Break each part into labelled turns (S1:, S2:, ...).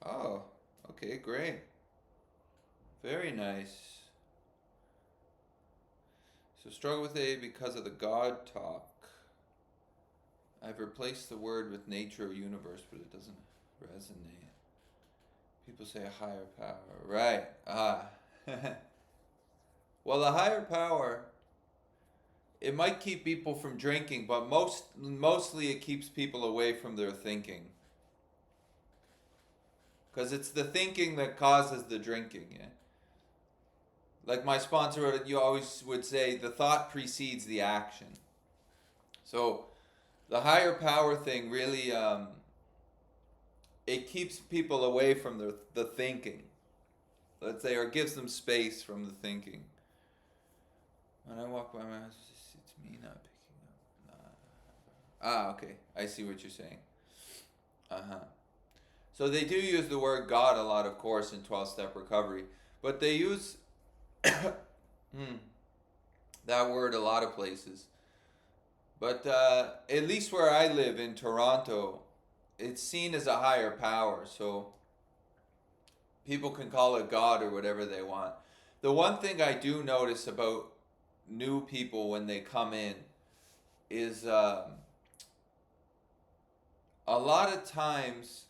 S1: Oh, okay, great. Very nice. So struggle with A because of the God talk. I've replaced the word with nature or universe, but it doesn't resonate. People say a higher power. Right. Ah. Well, the higher power, it might keep people from drinking, but mostly it keeps people away from their thinking. Because it's the thinking that causes the drinking. Yeah? Like my sponsor, you always would say, the thought precedes the action. So the higher power thing really, it keeps people away from the thinking, let's say, or gives them space from the thinking. When I walk by my house, it's me not picking up. Okay, I see what you're saying. Uh huh. So they do use the word God a lot, of course, in 12-step recovery, but they use hmm, that word a lot of places. But at least where I live in Toronto, it's seen as a higher power. So people can call it God or whatever they want. The one thing I do notice about new people when they come in is a lot of times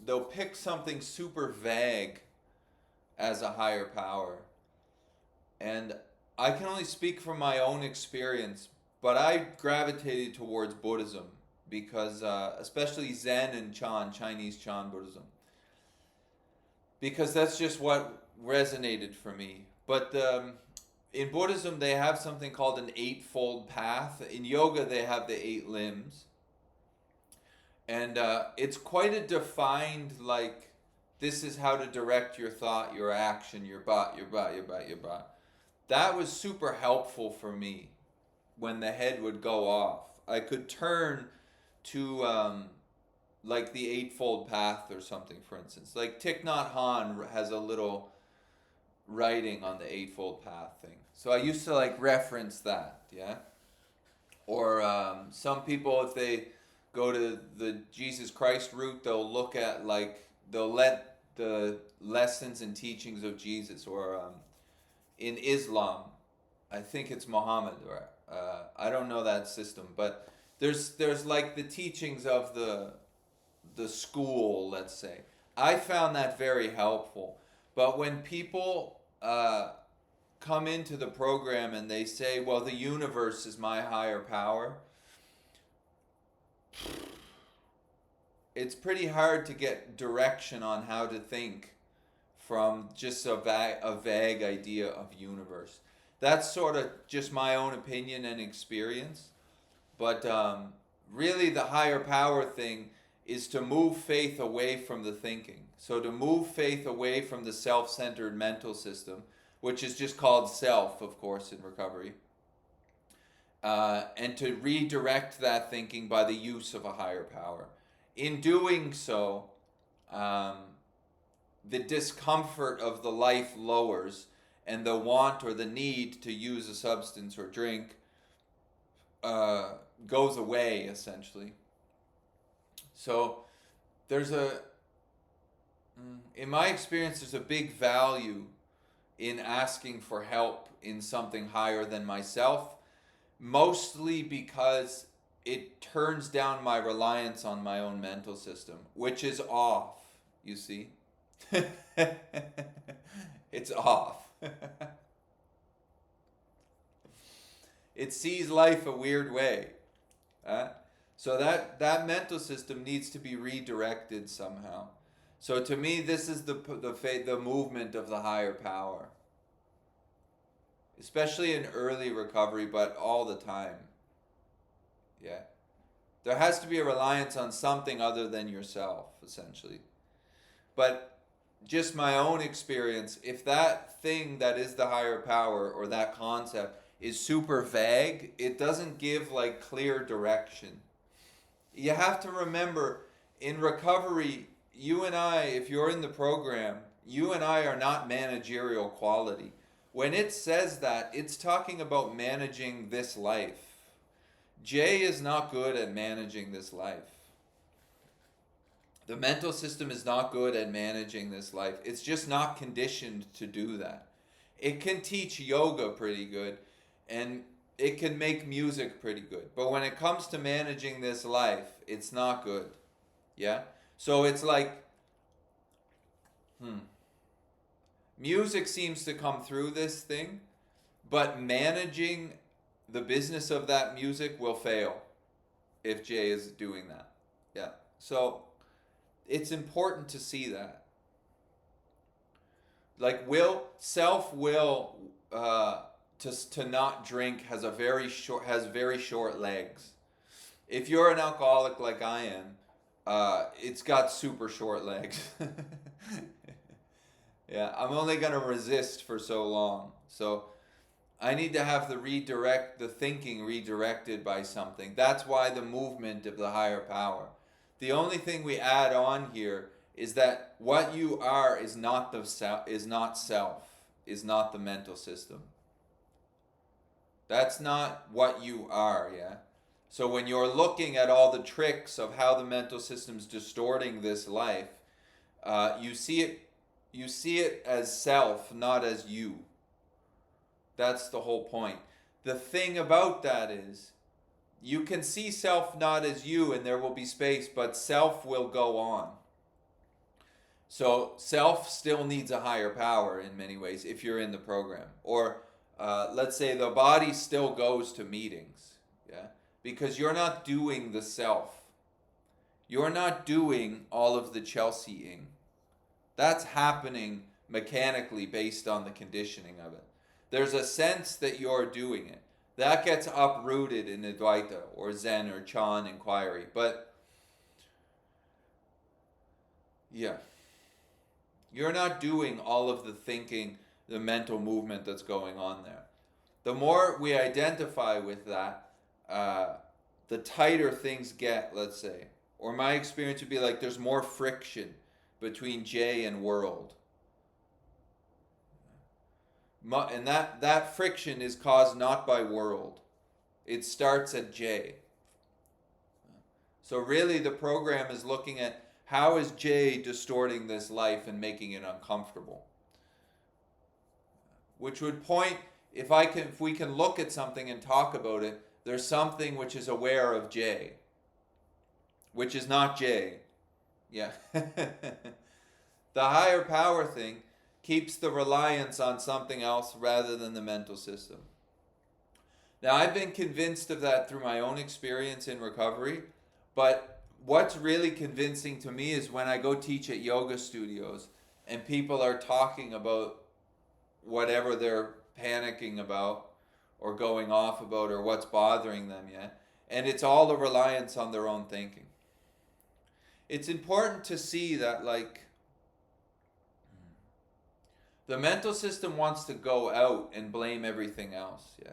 S1: they'll pick something super vague as a higher power. And I can only speak from my own experience, but I gravitated towards Buddhism because, especially Zen and Chinese Chan Buddhism, because that's just what resonated for me. But in Buddhism, they have something called an eightfold path. In yoga, they have the eight limbs. And it's quite a defined, like, this is how to direct your thought, your action, your bot, your bot, your bot, your bot. That was super helpful for me when the head would go off. I could turn to like the Eightfold Path or something, for instance. Like Thich Nhat Hanh has a little writing on the Eightfold Path thing. So I used to like reference that, yeah? Or some people, if they go to the Jesus Christ route, they'll look at like, they'll let the lessons and teachings of Jesus, or in Islam, I think it's Muhammad, or I don't know that system, but there's like the teachings of the school, let's say. I found that very helpful. But when people come into the program and they say, well, the universe is my higher power, it's pretty hard to get direction on how to think from just a vague idea of universe. That's sort of just my own opinion and experience. But really, the higher power thing is to move faith away from the thinking. So to move faith away from the self-centered mental system, which is just called self, of course, in recovery, and to redirect that thinking by the use of a higher power. In doing so, um, the discomfort of the life lowers, and the want or the need to use a substance or drink uh, goes away, essentially. So there's in my experience, there's a big value in asking for help in something higher than myself, mostly because it turns down my reliance on my own mental system, which is off, you see. It's off. It sees life a weird way. Uh, so that mental system needs to be redirected somehow. So to me, this is the movement of the higher power, especially in early recovery, but all the time. Yeah, there has to be a reliance on something other than yourself, essentially. But just my own experience, if that thing that is the higher power or that concept is super vague, it doesn't give like clear direction. You have to remember, in recovery, you and I, if you're in the program, you and I are not managerial quality. When it says that, it's talking about managing this life. Jay is not good at managing this life. The mental system is not good at managing this life. It's just not conditioned to do that. It can teach yoga pretty good, and it can make music pretty good. But when it comes to managing this life, it's not good. Yeah? So it's like, music seems to come through this thing, but managing the business of that music will fail if Jay is doing that. Yeah. So it's important to see that. Like self will to not drink has very short legs. If you're an alcoholic like I am, it's got super short legs. Yeah, I'm only gonna resist for so long. So I need to have the thinking redirected by something. That's why the movement of the higher power. The only thing we add on here is that what you are is not is not the mental system. That's not what you are, yeah? So when you're looking at all the tricks of how the mental system's distorting this life, you see it as self, not as you. That's the whole point. The thing about that is, you can see self not as you and there will be space, but self will go on. So self still needs a higher power in many ways if you're in the program. Or let's say the body still goes to meetings, yeah? Because you're not doing the self. You're not doing all of the Chelseaing. That's happening mechanically based on the conditioning of it. There's a sense that you're doing it. That gets uprooted in Advaita or Zen or Chan inquiry. But yeah, you're not doing all of the thinking, the mental movement that's going on there. The more we identify with that, the tighter things get, let's say. Or my experience would be like there's more friction between J and world. And that friction is caused not by world. It starts at J. So really the program is looking at how is J distorting this life and making it uncomfortable. Which would point, if we can look at something and talk about it, there's something which is aware of J, which is not J. Yeah. The higher power thing keeps the reliance on something else rather than the mental system. Now, I've been convinced of that through my own experience in recovery, but what's really convincing to me is when I go teach at yoga studios and people are talking about whatever they're panicking about or going off about or what's bothering them, yeah? And it's all a reliance on their own thinking. It's important to see that, like, the mental system wants to go out and blame everything else, yeah?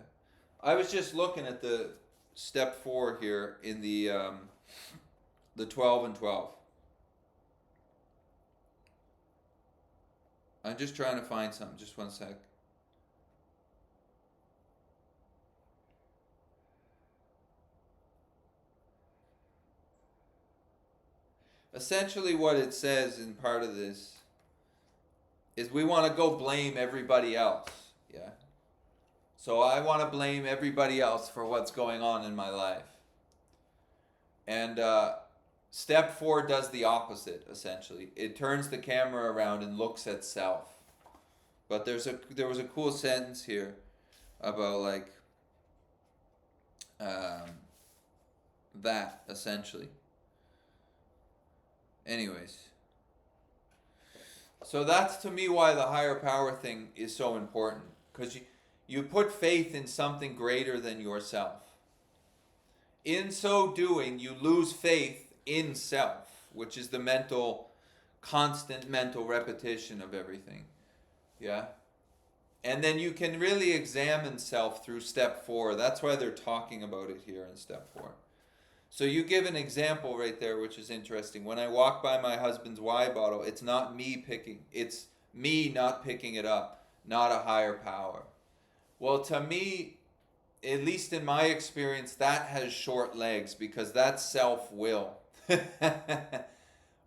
S1: I was just looking at the step 4 here in the 12 and 12. I'm just trying to find something. Just one sec. Essentially what it says in part of this is we want to go blame everybody else, yeah? So I want to blame everybody else for what's going on in my life. And step 4 does the opposite, essentially. It turns the camera around and looks at self. But there was a cool sentence here about, like, that, essentially. Anyways. So that's, to me, why the higher power thing is so important. Because you put faith in something greater than yourself. In so doing, you lose faith in self, which is the constant mental repetition of everything. Yeah? And then you can really examine self through step 4. That's why they're talking about it here in step 4. So you give an example right there, which is interesting. When I walk by my husband's Y bottle, it's not me it's me not picking it up, not a higher power. Well, to me, at least in my experience, that has short legs because that's self-will.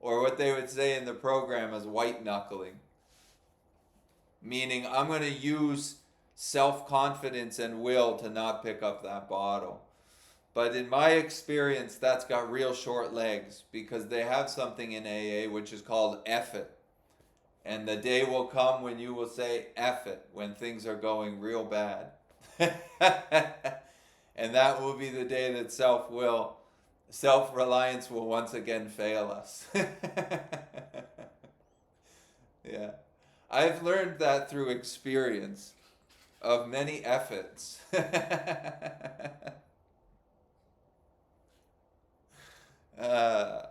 S1: or what they would say in the program as white knuckling, meaning I'm going to use self-confidence and will to not pick up that bottle. But in my experience, that's got real short legs, because they have something in AA which is called F it. And the day will come when you will say F it when things are going real bad. And that will be the day that self-reliance will once again fail us. Yeah. I've learned that through experience of many efforts. uh,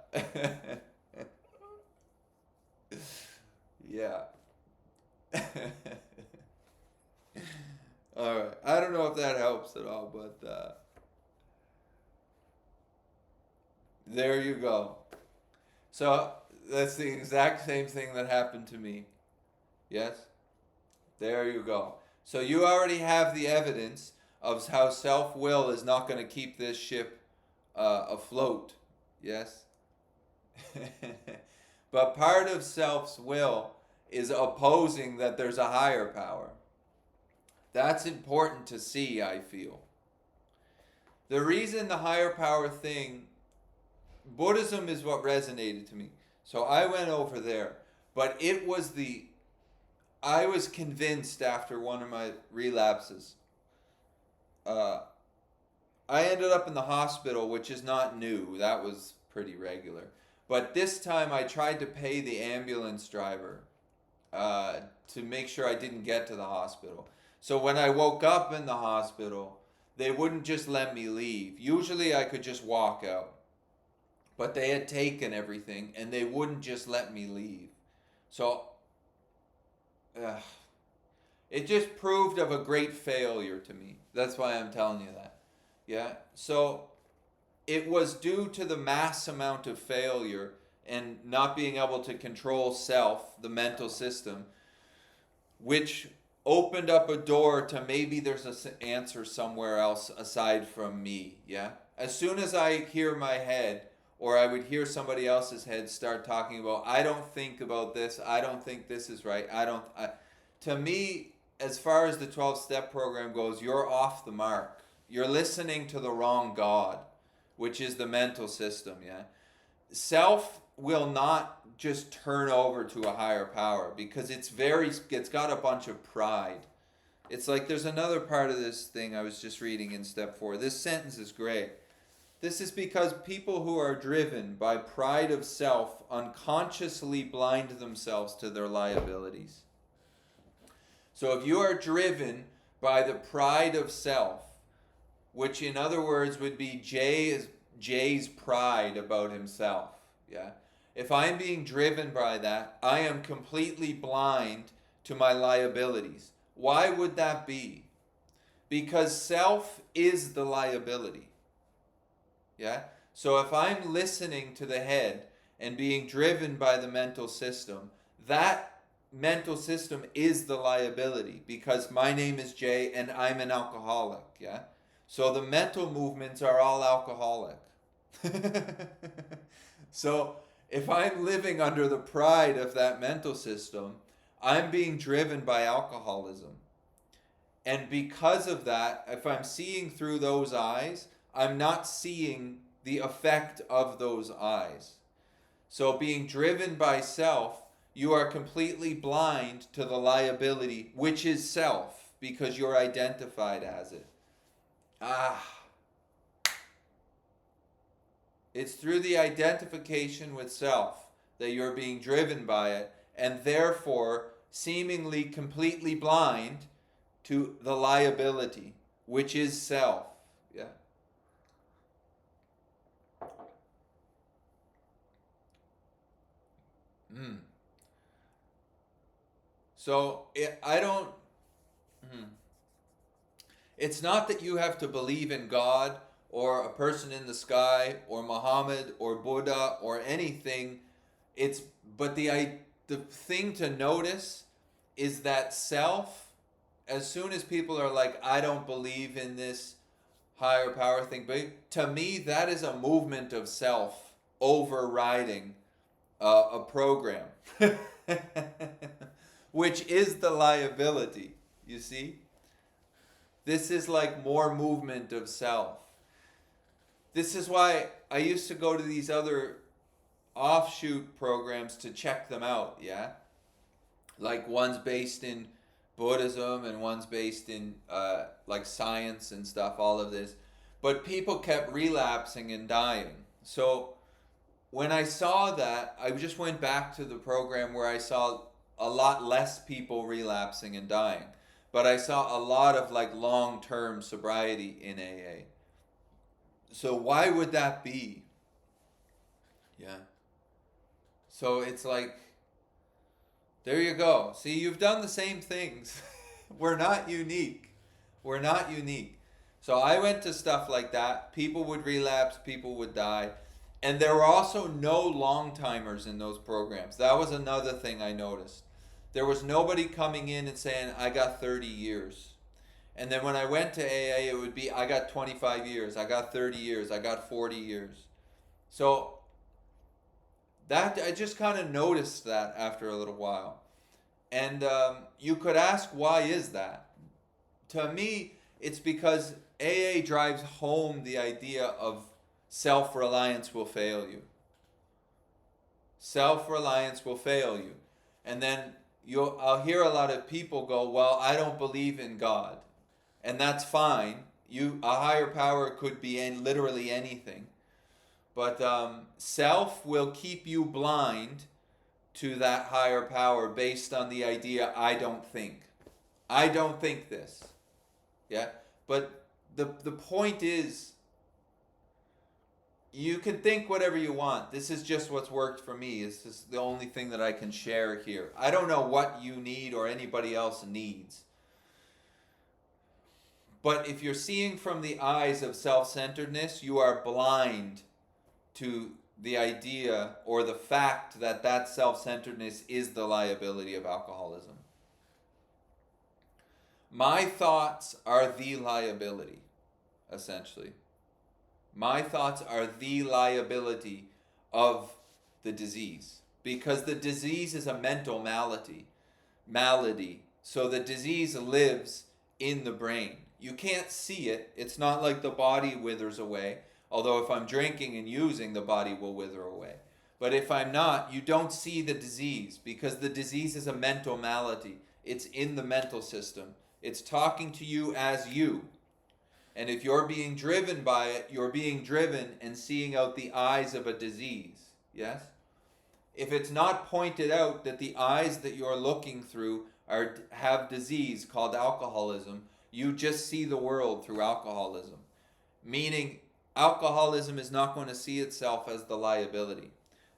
S1: yeah. All right. I don't know if that helps at all, but there you go. So that's the exact same thing that happened to me. Yes? There you go. So you already have the evidence of how self-will is not going to keep this ship afloat. Yes? But part of self's will is opposing that there's a higher power. That's important to see, I feel. The reason the higher power thing, Buddhism is what resonated to me. So I went over there. But I was convinced after one of my relapses. I ended up in the hospital, which is not new. That was pretty regular. But this time I tried to pay the ambulance driver to make sure I didn't get to the hospital. So when I woke up in the hospital, they wouldn't just let me leave. Usually I could just walk out. But they had taken everything and they wouldn't just let me leave. So it just proved of a great failure to me. That's why I'm telling you that. Yeah. So it was due to the mass amount of failure and not being able to control self, the mental system, which opened up a door to maybe there's an answer somewhere else aside from me. Yeah. As soon as I hear my head, or I would hear somebody else's head start talking about, I don't think about this, I don't think this is right, to me, as far as the 12-step program goes, you're off the mark. You're listening to the wrong God, which is the mental system, yeah? Self will not just turn over to a higher power because it's got a bunch of pride. It's like there's another part of this thing I was just reading in step 4. This sentence is great. This is because people who are driven by pride of self unconsciously blind themselves to their liabilities. So if you are driven by the pride of self, which in other words would be Jay's pride about himself, yeah? If I'm being driven by that, I am completely blind to my liabilities. Why would that be? Because self is the liability. Yeah? So if I'm listening to the head and being driven by the mental system, that mental system is the liability because my name is Jay and I'm an alcoholic. Yeah? So the mental movements are all alcoholic. So if I'm living under the pride of that mental system, I'm being driven by alcoholism. And because of that, if I'm seeing through those eyes, I'm not seeing the effect of those eyes. So being driven by self, you are completely blind to the liability, which is self, because you're identified as it. It's through the identification with self that you're being driven by it, and therefore seemingly completely blind to the liability, which is self. Yeah. So it's not that you have to believe in God or a person in the sky or Muhammad or Buddha or anything. But the thing to notice is that self, as soon as people are like, I don't believe in this higher power thing, but to me that is a movement of self overriding a program, which is the liability. You see? This is like more movement of self. This is why I used to go to these other offshoot programs to check them out, yeah? Like one's based in Buddhism and one's based in like science and stuff, all of this. But people kept relapsing and dying. So when I saw that, I just went back to the program where I saw a lot less people relapsing and dying. But I saw a lot of like long-term sobriety in AA. So why would that be? Yeah. So it's like, there you go. See, you've done the same things. We're not unique. We're not unique. So I went to stuff like that. People would relapse, people would die. And there were also no long timers in those programs. That was another thing I noticed. There was nobody coming in and saying, I got 30 years. And then when I went to AA, it would be, I got 25 years, I got 30 years, I got 40 years. So that I just kind of noticed that after a little while. And you could ask, why is that? To me, it's because AA drives home the idea of self-reliance will fail you. Self-reliance will fail you. And then I'll hear a lot of people go, well, I don't believe in God. And that's fine. A higher power could be literally anything. But self will keep you blind to that higher power based on the idea, I don't think. I don't think this. Yeah? But the point is, you can think whatever you want. This is just what's worked for me. This is the only thing that I can share here. I don't know what you need or anybody else needs. But if you're seeing from the eyes of self-centeredness, you are blind to the idea or the fact that that self-centeredness is the liability of alcoholism. My thoughts are the liability, essentially. My thoughts are the liability of the disease, because the disease is a mental malady. So the disease lives in the brain. You can't see it. It's not like the body withers away. Although if I'm drinking and using, the body will wither away. But if I'm not, you don't see the disease, because the disease is a mental malady. It's in the mental system. It's talking to you as you. And if you're being driven by it, you're being driven and seeing out the eyes of a disease. Yes? If it's not pointed out that the eyes that you're looking through have disease called alcoholism, you just see the world through alcoholism. Meaning, alcoholism is not going to see itself as the liability.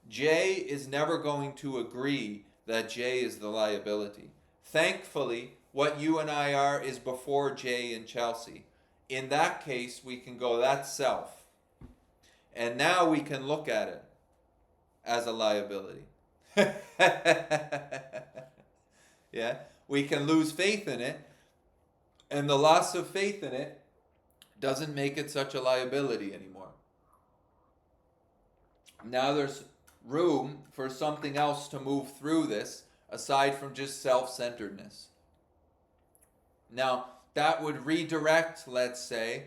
S1: Jay is never going to agree that Jay is the liability. Thankfully, what you and I are is before Jay and Chelsea. In that case, we can go, that's self. And now we can look at it as a liability. Yeah? We can lose faith in it, and the loss of faith in it doesn't make it such a liability anymore. Now there's room for something else to move through this aside from just self-centeredness. Now, that would redirect, let's say,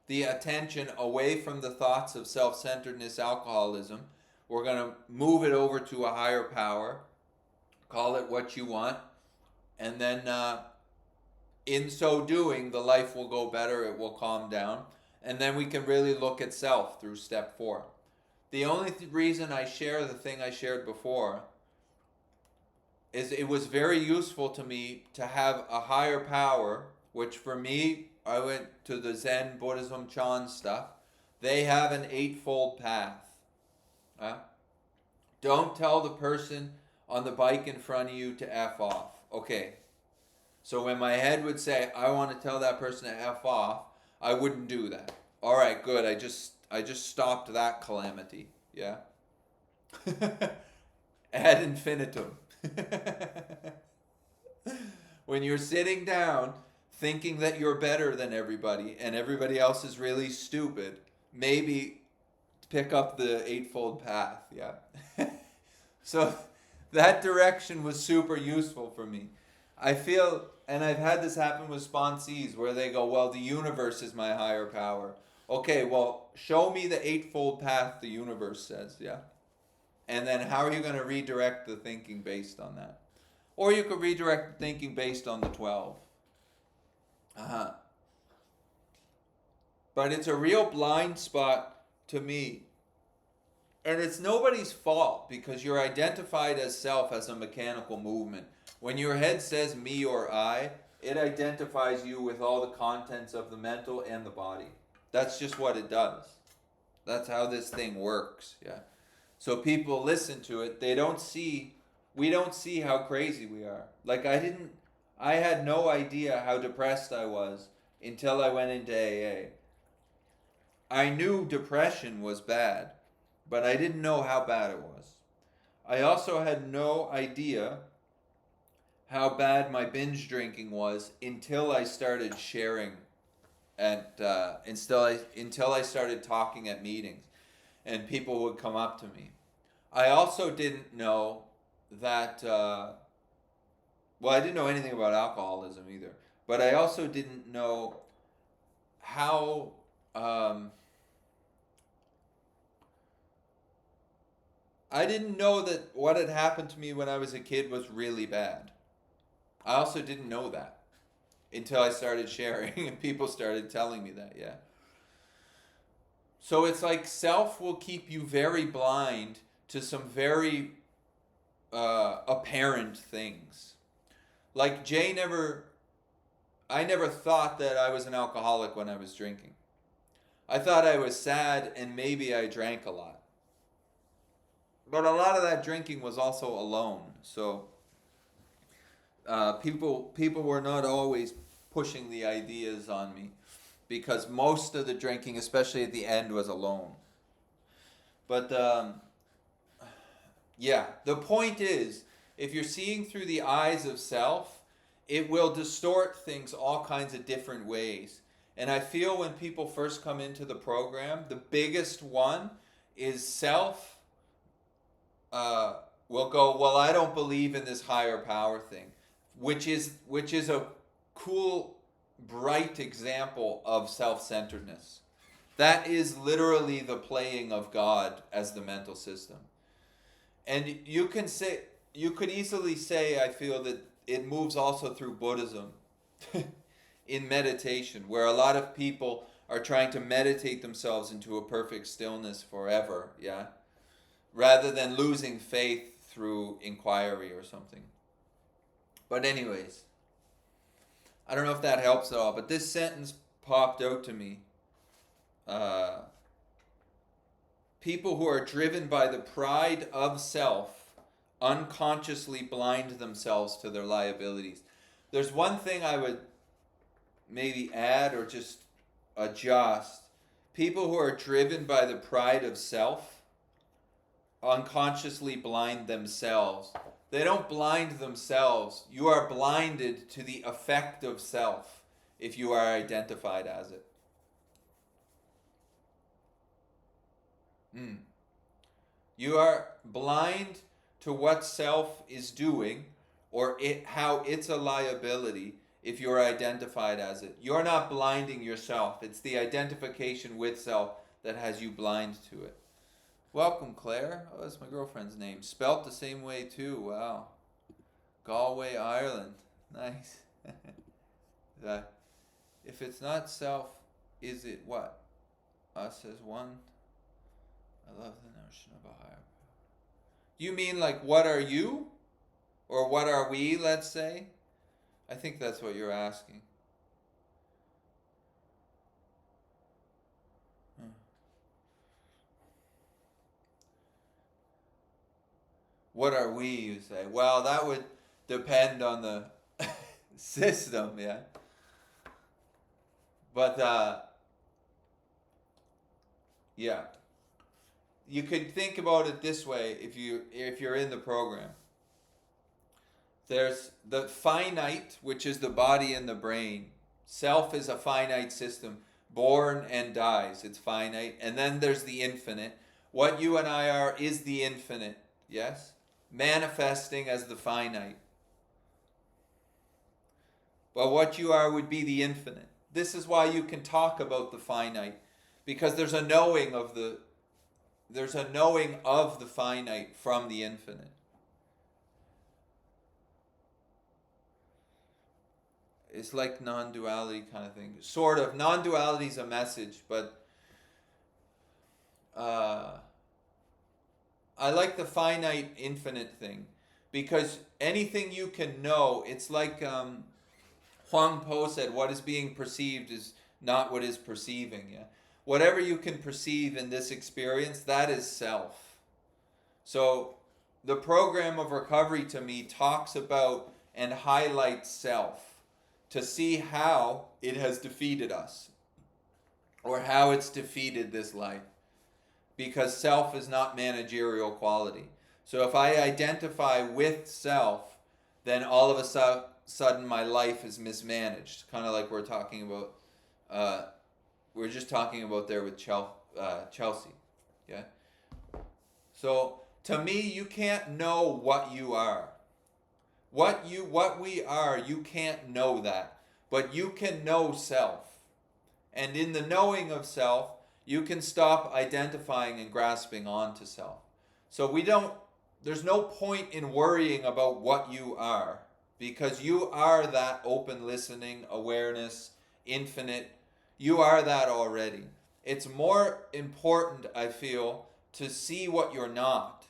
S1: the attention away from the thoughts of self-centeredness, alcoholism. We're going to move it over to a higher power, call it what you want, and then in so doing, the life will go better, it will calm down, and then we can really look at self through step 4. The only reason I share the thing I shared before is it was very useful to me to have a higher power, which for me, I went to the Zen, Buddhism, Chan stuff. They have an 8-fold path. Don't tell the person on the bike in front of you to F off. Okay. So when my head would say, I want to tell that person to F off, I wouldn't do that. All right, good. I just stopped that calamity. Yeah. Ad infinitum. When you're sitting down thinking that you're better than everybody and everybody else is really stupid, maybe pick up the 8-fold path. Yeah. So that direction was super useful for me. I feel, and I've had this happen with sponsees where they go, well, the universe is my higher power. Okay, well, show me the eightfold path the universe says, yeah? And then how are you going to redirect the thinking based on that? Or you could redirect the thinking based on the 12. Uh-huh. But it's a real blind spot to me. And it's nobody's fault because you're identified as self as a mechanical movement. When your head says me or I, it identifies you with all the contents of the mental and the body. That's just what it does. That's how this thing works, yeah. So people listen to it, we don't see how crazy we are. Like I had no idea how depressed I was until I went into AA. I knew depression was bad, but I didn't know how bad it was. I also had no idea how bad my binge drinking was until I started sharing until I started talking at meetings and people would come up to me. I also didn't know that, I didn't know anything about alcoholism either, but I also didn't know how, I didn't know that what had happened to me when I was a kid was really bad. I also didn't know that until I started sharing and people started telling me that, yeah. So it's like self will keep you very blind to some very apparent things. Like I never thought that I was an alcoholic when I was drinking. I thought I was sad and maybe I drank a lot. But a lot of that drinking was also alone. So people were not always pushing the ideas on me because most of the drinking, especially at the end, was alone. But yeah, the point is, if you're seeing through the eyes of self, it will distort things all kinds of different ways. And I feel when people first come into the program, the biggest one is self will go, well, I don't believe in this higher power thing, which is a cool, bright example of self-centeredness. That is literally the playing of God as the mental system. And you could easily say, I feel that it moves also through Buddhism in meditation, where a lot of people are trying to meditate themselves into a perfect stillness forever, yeah? Rather than losing faith through inquiry or something. But anyways, I don't know if that helps at all, but this sentence popped out to me. People who are driven by the pride of self unconsciously blind themselves to their liabilities. There's one thing I would maybe add or just adjust. People who are driven by the pride of self unconsciously blind themselves. They don't blind themselves. You are blinded to the effect of self if you are identified as it. You are blind to what self is doing or how it's a liability if you're identified as it. You're not blinding yourself. It's the identification with self that has you blind to it. Welcome, Claire. Oh, that's my girlfriend's name. Spelt the same way too. Wow. Galway, Ireland. Nice. If it's not self, is it what? Us as one? I love the notion of a higher power. You mean like what are you? Or what are we, let's say? I think that's what you're asking. What are we, you say? Well, that would depend on the system, yeah. But, yeah. You could think about it this way if you're in the program. There's the finite, which is the body and the brain. Self is a finite system, born and dies. It's finite. And then there's the infinite. What you and I are is the infinite, yes? manifesting as the finite. But what you are would be the infinite. This is why you can talk about the finite, because there's a knowing of the finite from the infinite. It's like non-duality kind of thing. Sort of. Non-duality is a message, but I like the finite infinite thing, because anything you can know, it's like Huang Po said, what is being perceived is not what is perceiving. Yeah, whatever you can perceive in this experience, that is self. So the program of recovery to me talks about and highlights self, to see how it has defeated us, or how it's defeated this life. Because self is not managerial quality. So if I identify with self, then all of a sudden my life is mismanaged. Kind of like we're talking about, we're just talking about there with Chelsea. Yeah. So to me, you can't know what you are. What we are, you can't know that. But you can know self. And in the knowing of self, you can stop identifying and grasping onto self. So there's no point in worrying about what you are, because you are that open listening, awareness, infinite. You are that already. It's more important, I feel, to see what you're not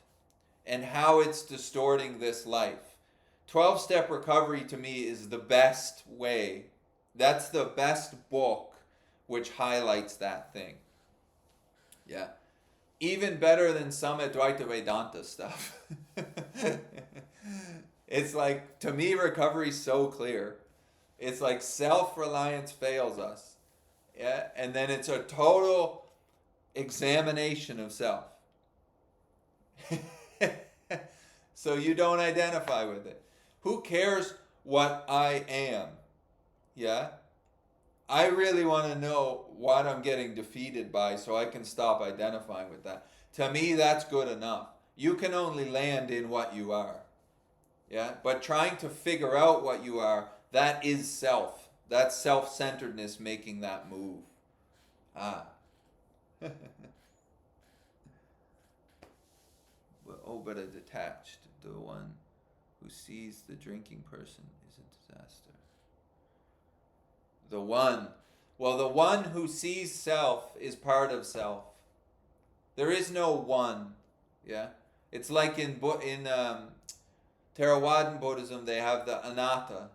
S1: and how it's distorting this life. 12-step recovery to me is the best way. That's the best book which highlights that thing. Yeah. Even better than some Advaita Vedanta stuff. It's like, to me, recovery is so clear. It's like self-reliance fails us. Yeah. And then it's a total examination of self. So you don't identify with it. Who cares what I am? Yeah. I really want to know what I'm getting defeated by, so I can stop identifying with that. To me, that's good enough. You can only land in what you are. Yeah? But trying to figure out what you are, that is self. That's self-centeredness making that move. But a detached, the one who sees the drinking person is a disaster. The one. Well, the one who sees self is part of self. There is no one. Yeah? It's like in Theravadan Buddhism, they have the anatta,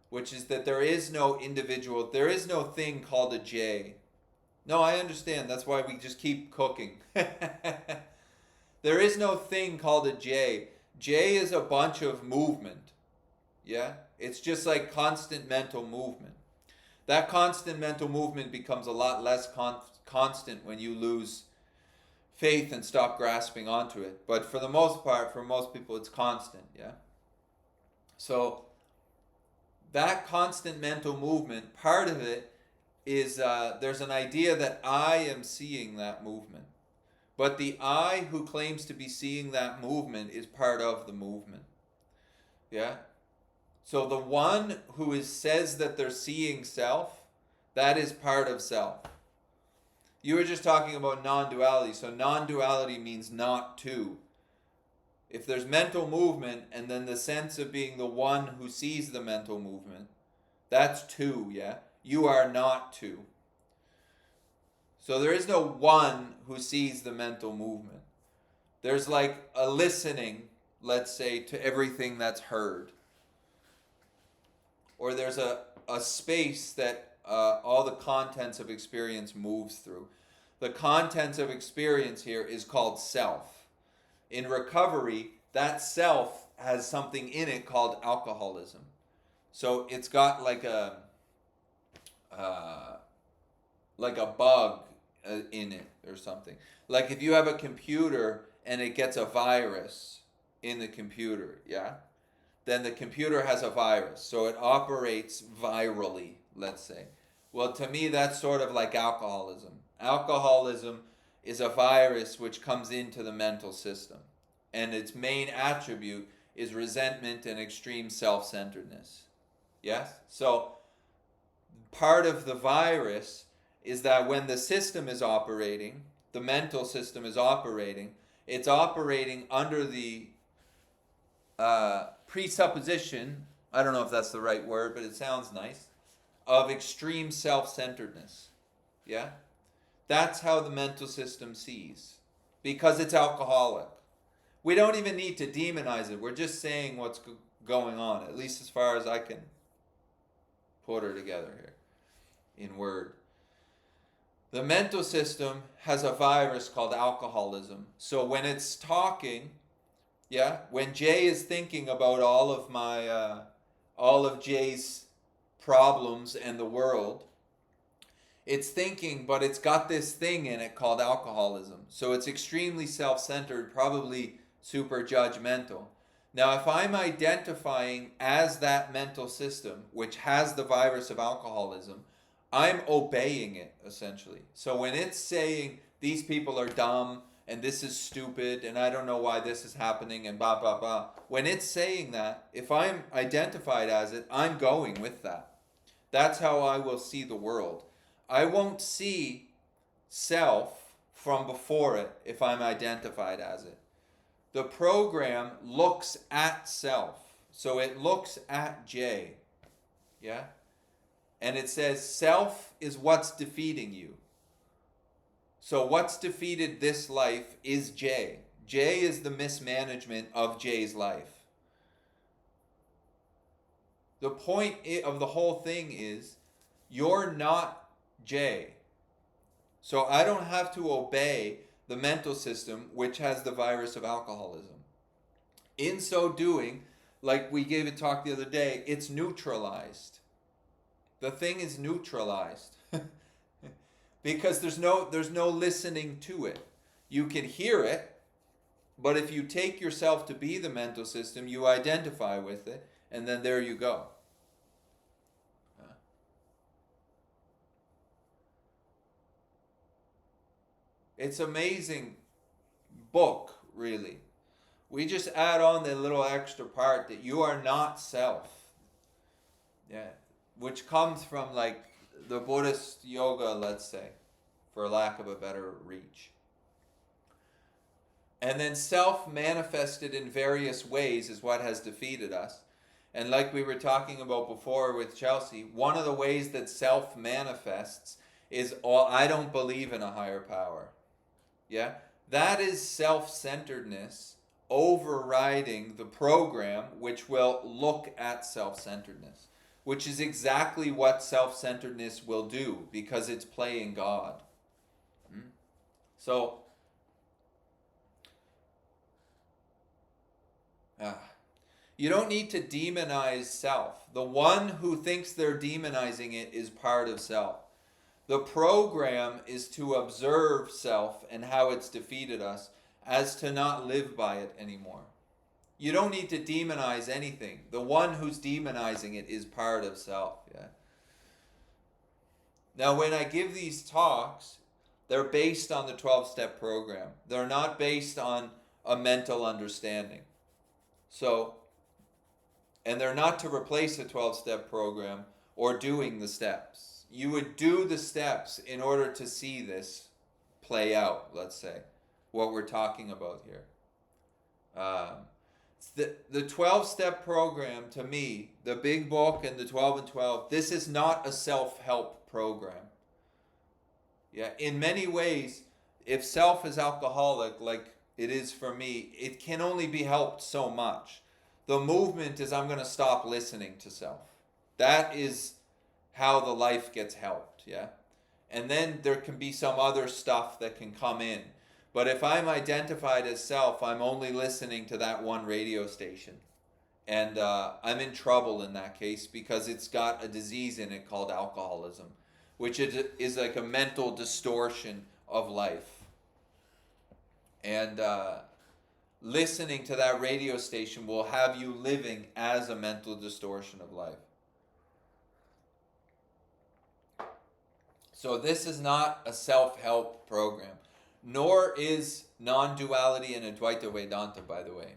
S1: which is that there is no individual, there is no thing called a J. No, I understand. That's why we just keep cooking. There is no thing called a J. J is a bunch of movement. Yeah? It's just like constant mental movement. That constant mental movement becomes a lot less constant when you lose faith and stop grasping onto it. But for the most part, for most people, it's constant. Yeah? So that constant mental movement, part of it is there's an idea that I am seeing that movement. But the I who claims to be seeing that movement is part of the movement. Yeah? So the one who says that they're seeing self, that is part of self. You were just talking about non-duality. So non-duality means not two. If there's mental movement and then the sense of being the one who sees the mental movement, that's two, yeah? You are not two. So there is no one who sees the mental movement. There's like a listening, let's say, to everything that's heard. Or there's a space that all the contents of experience moves through. The contents of experience here is called self. In recovery, that self has something in it called alcoholism. So it's got like a bug in it or something. Like if you have a computer and it gets a virus in the computer, yeah? Then the computer has a virus. So it operates virally, let's say. Well, to me, that's sort of like alcoholism. Alcoholism is a virus which comes into the mental system. and its main attribute is resentment and extreme self-centeredness. Yes? So part of the virus is that when the system is operating, the mental system is operating, it's operating under the presupposition, I don't know if that's the right word, but it sounds nice, of extreme self-centeredness. Yeah? That's how the mental system sees. Because it's alcoholic. We don't even need to demonize it. We're just saying what's going on, at least as far as I can put her together here in word. The mental system has a virus called alcoholism. So when it's talking, yeah, when Jay is thinking about all of Jay's problems and the world, it's thinking, but it's got this thing in it called alcoholism. So it's extremely self-centered, probably super judgmental. Now, if I'm identifying as that mental system, which has the virus of alcoholism, I'm obeying it, essentially. So when it's saying, these people are dumb, and this is stupid, and I don't know why this is happening, and blah, blah, blah. When it's saying that, if I'm identified as it, I'm going with that. That's how I will see the world. I won't see self from before it if I'm identified as it. The program looks at self. So it looks at J. Yeah? And it says self is what's defeating you. So what's defeated this life is J. J is the mismanagement of J's life. The point of the whole thing is you're not J. So I don't have to obey the mental system which has the virus of alcoholism. In so doing, like we gave a talk the other day, it's neutralized. The thing is neutralized. Because there's no listening to it. You can hear it, but if you take yourself to be the mental system, you identify with it, and then there you go. It's amazing book, really. We just add on the little extra part that you are not self. Yeah. Which comes from like the Buddhist yoga, let's say, for lack of a better reach. And then self manifested in various ways is what has defeated us. And like we were talking about before with Chelsea, one of the ways that self manifests is, oh, I don't believe in a higher power. Yeah? That is self-centeredness overriding the program which will look at self-centeredness, which is exactly what self-centeredness will do because it's playing God. So, you don't need to demonize self. The one who thinks they're demonizing it is part of self. The program is to observe self and how it's defeated us as to not live by it anymore. You don't need to demonize anything. The one who's demonizing it is part of self. Yeah. Now, when I give these talks, they're based on the 12-step program. They're not based on a mental understanding. So, and they're not to replace the 12-step program or doing the steps. You would do the steps in order to see this play out, let's say, what we're talking about here. The 12-step program, to me, the big book and the 12 and 12, this is not a self-help program. Yeah, in many ways, if self is alcoholic, like it is for me, it can only be helped so much. The movement is I'm going to stop listening to self. That is how the life gets helped, yeah? And then there can be some other stuff that can come in. But if I'm identified as self, I'm only listening to that one radio station. And I'm in trouble in that case because it's got a disease in it called alcoholism, which is like a mental distortion of life. And listening to that radio station will have you living as a mental distortion of life. So this is not a self-help program. Nor is non-duality and Advaita Vedanta, by the way.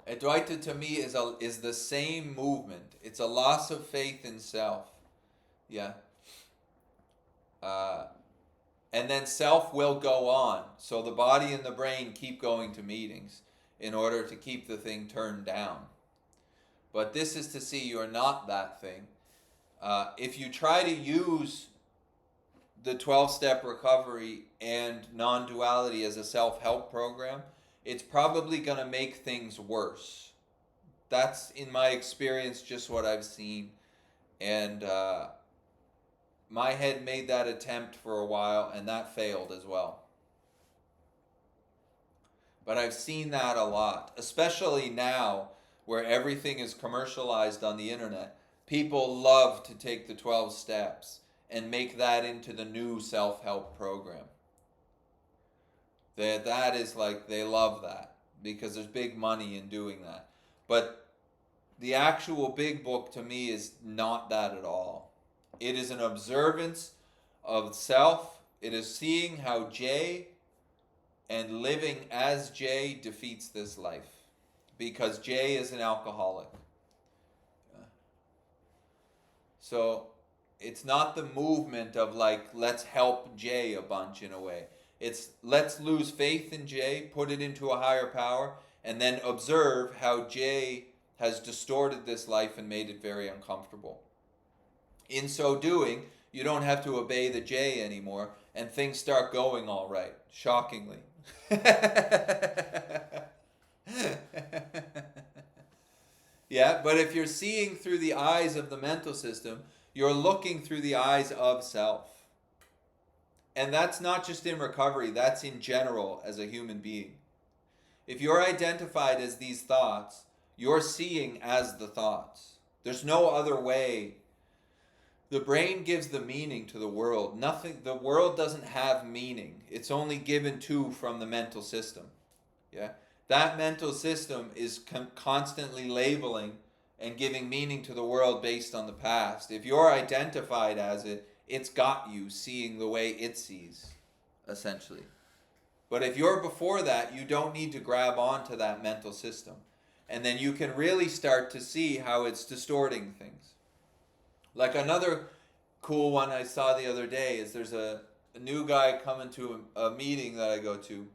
S1: Advaita to me is the same movement. It's a loss of faith in self. Yeah. And then self will go on. So the body and the brain keep going to meetings in order to keep the thing turned down. But this is to see you're not that thing. If you try to use the 12-step recovery and non-duality as a self-help program, it's probably going to make things worse. That's, in my experience, just what I've seen. And my head made that attempt for a while, and that failed as well. But I've seen that a lot, especially now where everything is commercialized on the internet. People love to take the 12 steps and make that into the new self-help program. That is like, they love that because there's big money in doing that. But the actual big book to me is not that at all. It is an observance of self. It is seeing how Jay and living as Jay defeats this life. Because Jay is an alcoholic. So it's not the movement of like, let's help Jay a bunch in a way. It's let's lose faith in Jay, put it into a higher power, and then observe how Jay has distorted this life and made it very uncomfortable. In so doing, you don't have to obey the Jay anymore, and things start going all right, shockingly. Yeah, but if you're seeing through the eyes of the mental system, you're looking through the eyes of self. And that's not just in recovery, that's in general as a human being. If you're identified as these thoughts, you're seeing as the thoughts. There's no other way. The brain gives the meaning to the world. The world doesn't have meaning. It's only given to from the mental system. Yeah? That mental system is constantly labeling and giving meaning to the world based on the past. If you're identified as it, it's got you seeing the way it sees, essentially. But if you're before that, you don't need to grab onto that mental system. And then you can really start to see how it's distorting things. Like another cool one I saw the other day is there's a new guy coming to a meeting that I go to.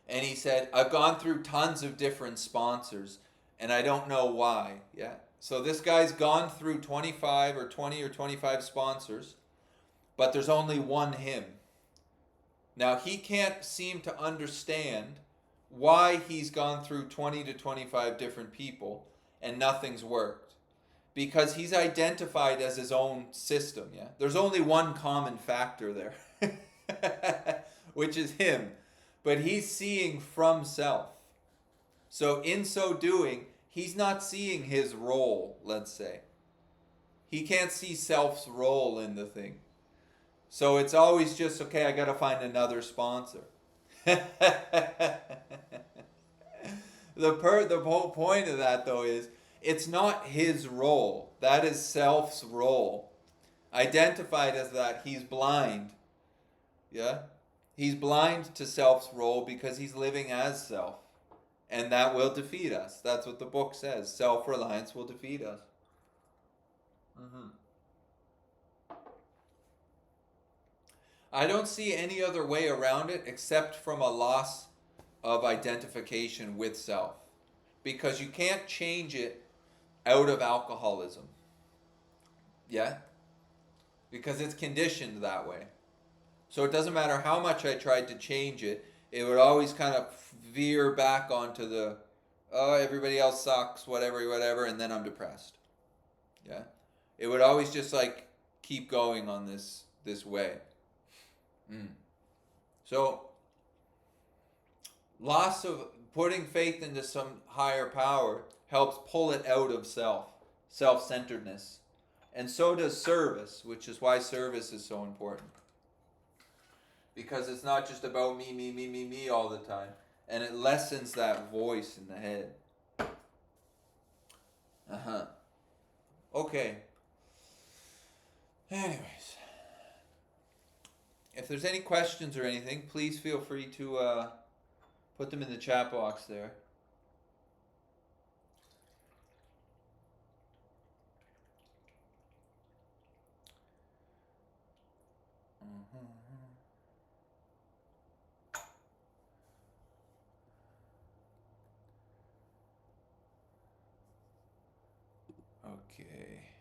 S1: And he said, I've gone through tons of different sponsors and I don't know why. Yeah. So this guy's gone through 25 or 20 or 25 sponsors, but there's only one him. Now he can't seem to understand why he's gone through 20 to 25 different people and nothing's worked. Because he's identified as his own system, yeah? There's only one common factor there, which is him. But he's seeing from self. So in so doing, he's not seeing his role, let's say. He can't see self's role in the thing. So it's always just, okay, I got to find another sponsor. The whole point of that, though, is it's not his role. That is self's role. Identified as that, he's blind. Yeah? He's blind to self's role because he's living as self. And that will defeat us. That's what the book says. Self-reliance will defeat us. I don't see any other way around it except from a loss of identification with self. Because you can't change it out of alcoholism. Yeah? Because it's conditioned that way. So it doesn't matter how much I tried to change it, it would always kind of veer back onto the, oh, everybody else sucks, whatever, and then I'm depressed. Yeah? It would always just like keep going on this way. So, loss of putting faith into some higher power helps pull it out of self-centeredness. And so does service, which is why service is so important. Because it's not just about me all the time. And it lessens that voice in the head. Okay. Anyways. if there's any questions or anything, please feel free to put them in the chat box there. Okay.